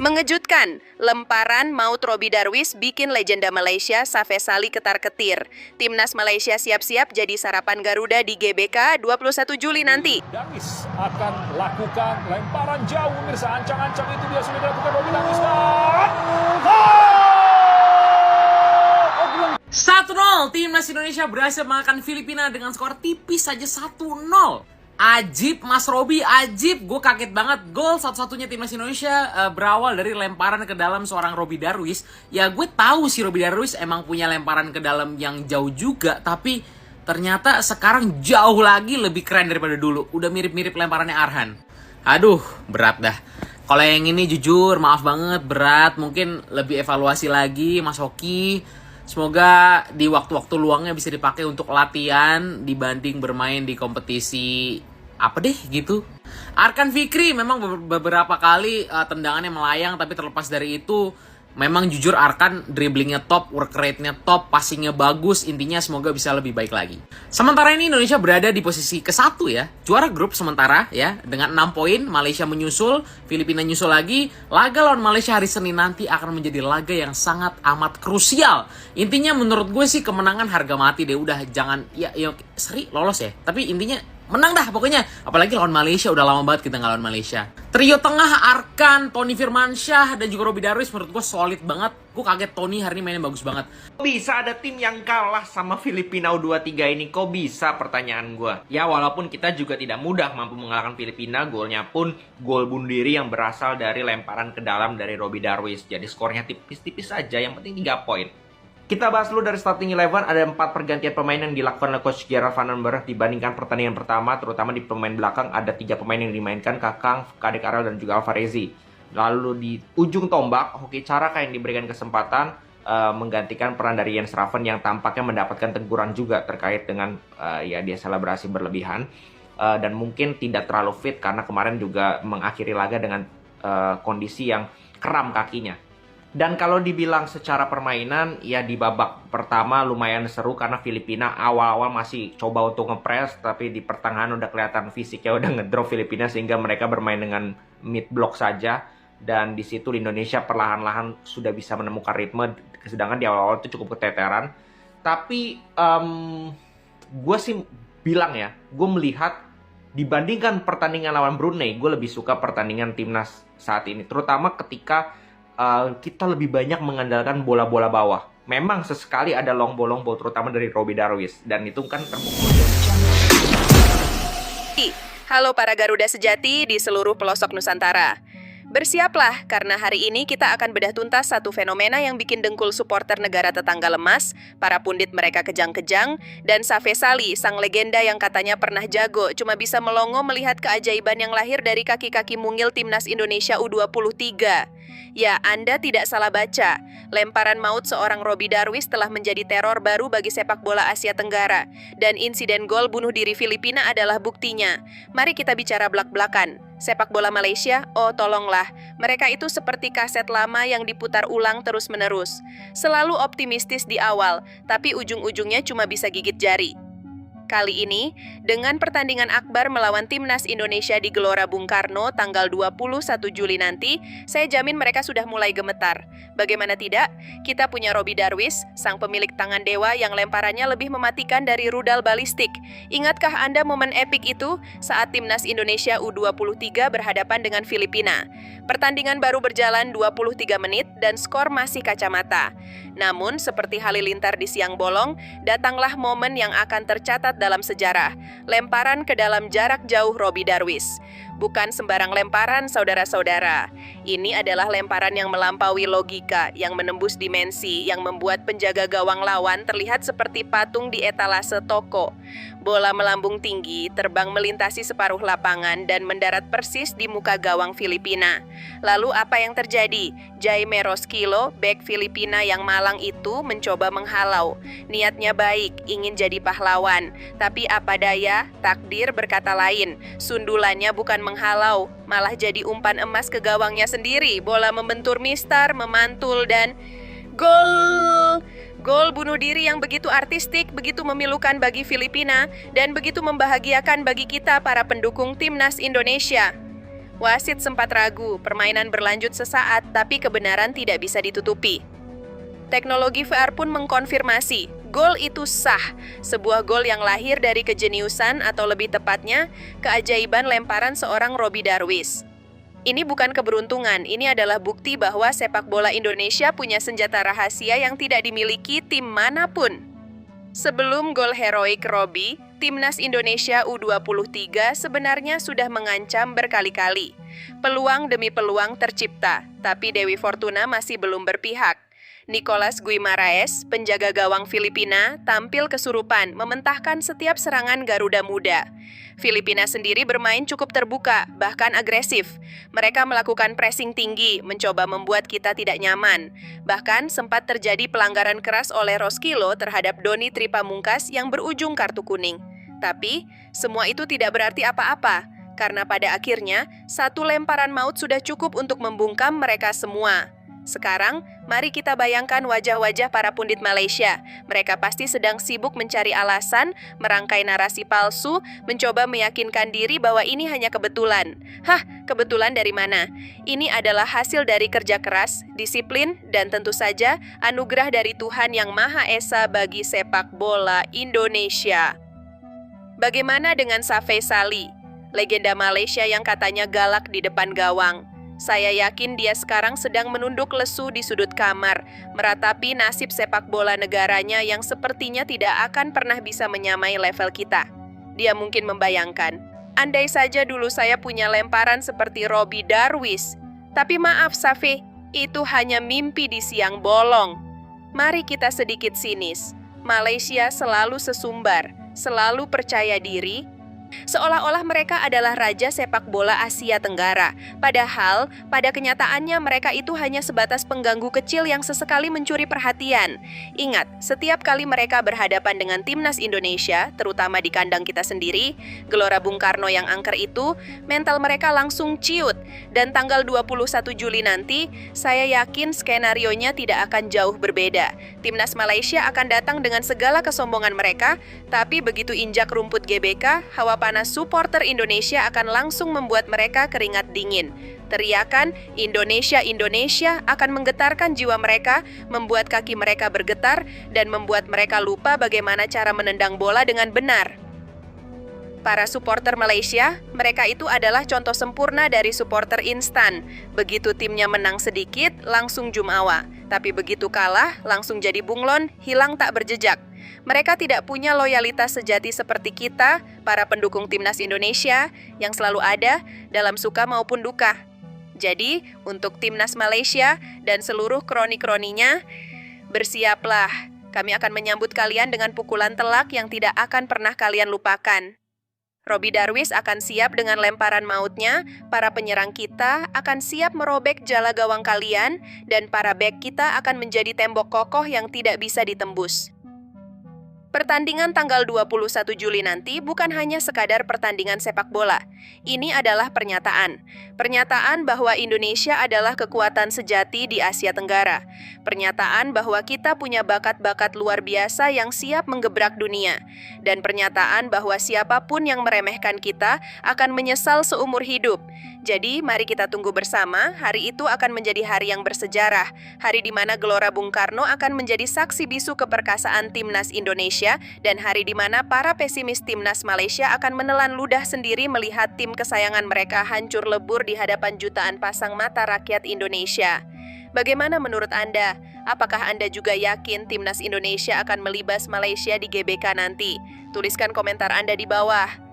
Mengejutkan, lemparan maut Robby Darwish bikin legenda Malaysia Safes Ali ketar-ketir. Timnas Malaysia siap-siap jadi sarapan Garuda di GBK 21 Juli nanti. Darwish akan lakukan lemparan jauh, pemirsa. Ancang-ancang itu dia sudah dilakukan Robby Darwish. 1-0, Timnas Indonesia berhasil mengalahkan Filipina dengan skor tipis saja 1-0. Ajib, Mas Robby, ajib. Gue kaget banget. Gol satu-satunya Timnas Indonesia berawal dari lemparan ke dalam seorang Robby Darwish. Ya gue tahu si Robby Darwish emang punya lemparan ke dalam yang jauh juga. Tapi ternyata sekarang jauh lagi lebih keren daripada dulu. Udah mirip-mirip lemparannya Arhan. Aduh, berat dah. Kalau yang ini jujur, maaf banget, berat. Mungkin lebih evaluasi lagi, Mas Hoki. Semoga di waktu-waktu luangnya bisa dipakai untuk latihan dibanding bermain di kompetisi apa deh gitu. Arkan Fikri memang beberapa kali tendangannya melayang, tapi terlepas dari itu memang jujur Arkan dribblingnya top, work rate-nya top, passingnya bagus. Intinya semoga bisa lebih baik lagi. Sementara ini Indonesia berada di posisi ke-1 ya. Juara grup sementara ya. Dengan 6 poin, Malaysia menyusul, Filipina nyusul lagi. Laga lawan Malaysia hari Senin nanti akan menjadi laga yang sangat amat krusial. Intinya menurut gue sih kemenangan harga mati deh. Udah jangan, ya seri lolos ya. Tapi intinya menang dah pokoknya. Apalagi lawan Malaysia, udah lama banget kita nggak lawan Malaysia. Trio tengah Arkan, Tony Firmansyah, dan juga Robby Darwish menurut gue solid banget. Gue kaget Tony hari ini mainnya bagus banget. Kok bisa ada tim yang kalah sama Filipina U23 ini? Kok bisa, pertanyaan gue? Ya walaupun kita juga tidak mudah mampu mengalahkan Filipina, golnya pun gol bunuh diri yang berasal dari lemparan ke dalam dari Robby Darwish. Jadi skornya tipis-tipis saja, yang penting 3 poin. Kita bahas dulu dari starting 11, ada 4 pergantian pemain yang dilakukan oleh Coach Gerard Van den Berg dibandingkan pertandingan pertama, terutama di pemain belakang ada 3 pemain yang dimainkan, Kakang, Kadek Arel, dan juga Alvarezi. Lalu di ujung tombak, Hoki Caraka yang diberikan kesempatan menggantikan peran dari Jens Raven yang tampaknya mendapatkan teguran juga terkait dengan ya dia selebrasi berlebihan dan mungkin tidak terlalu fit karena kemarin juga mengakhiri laga dengan kondisi yang kram kakinya. Dan kalau dibilang secara permainan, ya di babak pertama lumayan seru karena Filipina awal-awal masih coba untuk ngepres, tapi di pertengahan udah kelihatan fisiknya udah ngedrop Filipina sehingga mereka bermain dengan mid block saja. Dan di situ Indonesia perlahan-lahan sudah bisa menemukan ritme, sedangkan di awal-awal itu cukup keteteran. Tapi gue sih bilang ya, gue melihat dibandingkan pertandingan lawan Brunei, gue lebih suka pertandingan timnas saat ini, terutama ketika kita lebih banyak mengandalkan bola-bola bawah. Memang sesekali ada long ball terutama dari Robby Darwish dan itu kan terbukti. Halo para Garuda sejati di seluruh pelosok Nusantara. Bersiaplah, karena hari ini kita akan bedah tuntas satu fenomena yang bikin dengkul supporter negara tetangga lemas, para pundit mereka kejang-kejang, dan Safes Ali, sang legenda yang katanya pernah jago, cuma bisa melongo melihat keajaiban yang lahir dari kaki-kaki mungil Timnas Indonesia U23. Ya, Anda tidak salah baca. Lemparan maut seorang Robby Darwish telah menjadi teror baru bagi sepak bola Asia Tenggara, dan insiden gol bunuh diri Filipina adalah buktinya. Mari kita bicara blak-blakan. Sepak bola Malaysia, oh tolonglah, mereka itu seperti kaset lama yang diputar ulang terus-menerus. Selalu optimistis di awal, tapi ujung-ujungnya cuma bisa gigit jari. Kali ini, dengan pertandingan akbar melawan Timnas Indonesia di Gelora Bung Karno tanggal 21 Juli nanti, saya jamin mereka sudah mulai gemetar. Bagaimana tidak, kita punya Robby Darwish, sang pemilik tangan dewa yang lemparannya lebih mematikan dari rudal balistik. Ingatkah Anda momen epik itu saat Timnas Indonesia U23 berhadapan dengan Filipina? Pertandingan baru berjalan 23 menit dan skor masih kacamata. Namun, seperti halilintar di siang bolong, datanglah momen yang akan tercatat dalam sejarah, lemparan ke dalam jarak jauh Robby Darwish. Bukan sembarang lemparan, saudara-saudara. Ini adalah lemparan yang melampaui logika, yang menembus dimensi, yang membuat penjaga gawang lawan terlihat seperti patung di etalase toko. Bola melambung tinggi, terbang melintasi separuh lapangan, dan mendarat persis di muka gawang Filipina. Lalu apa yang terjadi? Jaime Roskilo, bek Filipina yang malang itu mencoba menghalau. Niatnya baik, ingin jadi pahlawan. Tapi apa daya, takdir berkata lain. Sundulannya bukan menghalau, malah jadi umpan emas ke gawangnya sendiri. Bola membentur mistar, memantul, dan gol! Gol bunuh diri yang begitu artistik, begitu memilukan bagi Filipina, dan begitu membahagiakan bagi kita para pendukung Timnas Indonesia. Wasit sempat ragu, permainan berlanjut sesaat, tapi kebenaran tidak bisa ditutupi. Teknologi VR pun mengkonfirmasi, gol itu sah, sebuah gol yang lahir dari kejeniusan atau lebih tepatnya, keajaiban lemparan seorang Robby Darwish. Ini bukan keberuntungan, ini adalah bukti bahwa sepak bola Indonesia punya senjata rahasia yang tidak dimiliki tim manapun. Sebelum gol heroik Robby, Timnas Indonesia U23 sebenarnya sudah mengancam berkali-kali. Peluang demi peluang tercipta, tapi Dewi Fortuna masih belum berpihak. Nicolas Guimaraes, penjaga gawang Filipina, tampil kesurupan mementahkan setiap serangan Garuda Muda. Filipina sendiri bermain cukup terbuka, bahkan agresif. Mereka melakukan pressing tinggi, mencoba membuat kita tidak nyaman. Bahkan sempat terjadi pelanggaran keras oleh Roskilo terhadap Doni Tripamungkas yang berujung kartu kuning. Tapi, semua itu tidak berarti apa-apa, karena pada akhirnya, satu lemparan maut sudah cukup untuk membungkam mereka semua. Sekarang, mari kita bayangkan wajah-wajah para pundit Malaysia. Mereka pasti sedang sibuk mencari alasan, merangkai narasi palsu, mencoba meyakinkan diri bahwa ini hanya kebetulan. Hah, kebetulan dari mana? Ini adalah hasil dari kerja keras, disiplin, dan tentu saja anugerah dari Tuhan Yang Maha Esa bagi sepak bola Indonesia. Bagaimana dengan Safei Sali, legenda Malaysia yang katanya galak di depan gawang? Saya yakin dia sekarang sedang menunduk lesu di sudut kamar, meratapi nasib sepak bola negaranya yang sepertinya tidak akan pernah bisa menyamai level kita. Dia mungkin membayangkan, andai saja dulu saya punya lemparan seperti Robby Darwish. Tapi maaf Safi, itu hanya mimpi di siang bolong. Mari kita sedikit sinis. Malaysia selalu sesumbar, selalu percaya diri, seolah-olah mereka adalah raja sepak bola Asia Tenggara. Padahal, pada kenyataannya mereka itu hanya sebatas pengganggu kecil yang sesekali mencuri perhatian. Ingat, setiap kali mereka berhadapan dengan Timnas Indonesia, terutama di kandang kita sendiri, Gelora Bung Karno yang angker itu, mental mereka langsung ciut. Dan tanggal 21 Juli nanti, saya yakin skenarionya tidak akan jauh berbeda. Timnas Malaysia akan datang dengan segala kesombongan mereka, tapi begitu injak rumput GBK, hawa panas supporter Indonesia akan langsung membuat mereka keringat dingin. Teriakan Indonesia, Indonesia akan menggetarkan jiwa mereka, membuat kaki mereka bergetar, dan membuat mereka lupa bagaimana cara menendang bola dengan benar. Para supporter Malaysia, mereka itu adalah contoh sempurna dari supporter instan. Begitu timnya menang sedikit, langsung jumawa. Tapi begitu kalah, langsung jadi bunglon, hilang tak berjejak. Mereka tidak punya loyalitas sejati seperti kita, para pendukung Timnas Indonesia, yang selalu ada dalam suka maupun duka. Jadi, untuk Timnas Malaysia dan seluruh kroni-kroninya, bersiaplah. Kami akan menyambut kalian dengan pukulan telak yang tidak akan pernah kalian lupakan. Robby Darwish akan siap dengan lemparan mautnya, para penyerang kita akan siap merobek jala gawang kalian, dan para bek kita akan menjadi tembok kokoh yang tidak bisa ditembus. Pertandingan tanggal 21 Juli nanti bukan hanya sekadar pertandingan sepak bola. Ini adalah pernyataan. Pernyataan bahwa Indonesia adalah kekuatan sejati di Asia Tenggara. Pernyataan bahwa kita punya bakat-bakat luar biasa yang siap menggebrak dunia. Dan pernyataan bahwa siapapun yang meremehkan kita akan menyesal seumur hidup. Jadi, mari kita tunggu bersama, hari itu akan menjadi hari yang bersejarah. Hari di mana Gelora Bung Karno akan menjadi saksi bisu keperkasaan Timnas Indonesia, dan hari di mana para pesimis Timnas Malaysia akan menelan ludah sendiri melihat tim kesayangan mereka hancur lebur di hadapan jutaan pasang mata rakyat Indonesia. Bagaimana menurut Anda? Apakah Anda juga yakin Timnas Indonesia akan melibas Malaysia di GBK nanti? Tuliskan komentar Anda di bawah.